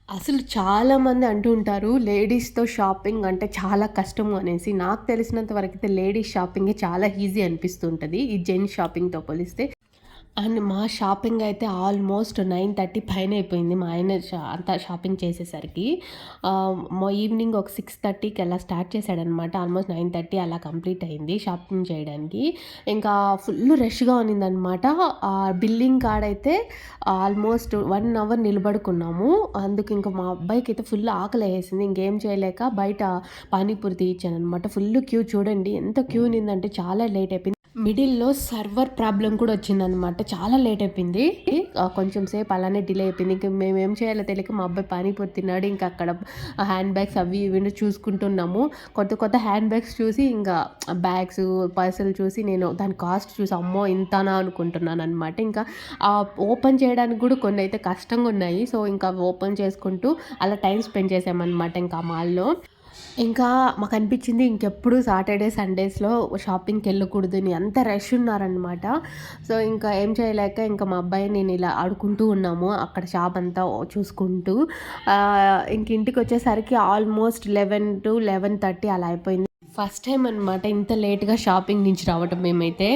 అసలు చాలామంది అంటూ ఉంటారు, లేడీస్‌తో షాపింగ్ అంటే చాలా కష్టము అనేసి. నాకు తెలిసినంత వరకైతే లేడీస్ షాపింగే చాలా ఈజీ అనిపిస్తూ ఉంటది, ఈ జెంట్స్ షాపింగ్‌తో పోలిస్తే. అండ్ మా షాపింగ్ అయితే ఆల్మోస్ట్ 9:30 పైన అయిపోయింది. మా ఆయన అంతా షాపింగ్ చేసేసరికి. ఈవినింగ్ ఒక 6:30కి అలా స్టార్ట్ చేశాడనమాట. ఆల్మోస్ట్ 9:30 అలా కంప్లీట్ అయింది షాపింగ్ చేయడానికి. ఇంకా ఫుల్ రష్‌గా ఉన్నిందనమాట. బిల్లింగ్ కాడైతే ఆల్మోస్ట్ 1 అవర్ నిలబడుకున్నాము. అందుకు ఇంకా మా అబ్బాయికైతే ఫుల్ ఆకలేసేసింది. ఇంకేం చేయలేక బయట పానీపూరి తీయిచ్చాననమాట. ఫుల్ క్యూ చూడండి ఎంత క్యూ ఉన్నిందంటే చాలా లేట్ అయిపోయింది. మిడిల్‌లో సర్వర్ ప్రాబ్లమ్ కూడా వచ్చిందనమాట. చాలా లేట్ అయిపోయింది. కొంచెం సేపు అలానే డిలే అయిపోయింది. ఇంక మేమేం చేయాలో తెలియక మా అబ్బాయి పానీపూరి తిన్నాడు. ఇంకా అక్కడ హ్యాండ్ బ్యాగ్స్ అవి ఇవి చూసుకుంటున్నాము. కొత్త కొత్త హ్యాండ్ బ్యాగ్స్ చూసి ఇంకా బ్యాగ్స్, పర్సులు చూసి నేను దాని కాస్ట్ చూసి అమ్మో! ఇంతనా అనుకుంటున్నాననమాట. ఇంకా ఓపెన్ చేయడానికి కూడా కొన్నైతే కష్టంగా ఉన్నాయి. సో, ఇంకా ఓపెన్ చేసుకుంటూ అలా టైమ్ స్పెండ్ చేశామనమాట ఇంకా మాల్‌లో. ఇంకా మాకనిపించింది ఇంకెప్పుడు సాటర్‌డే, సండేస్‌లో షాపింగ్‌కెళ్ళకూడదని, అంత రష్ ఉన్నారనమాట. సో, ఇంకా ఏం చేయలేక ఇంకా మా అబ్బాయి నేను ఇలా ఆడుకుంటూ ఉన్నాము. అక్కడ షాప్ అంతా చూసుకుంటూ. ఇంక ఇంటికొచ్చేసరికి ఆల్మోస్ట్ 11-11:30 అలా అయిపోయింది. ఫస్ట్ టైమ్ అనమాట ఇంత లేట్‌గా షాపింగ్ నుంచి రావటం మేమైతే.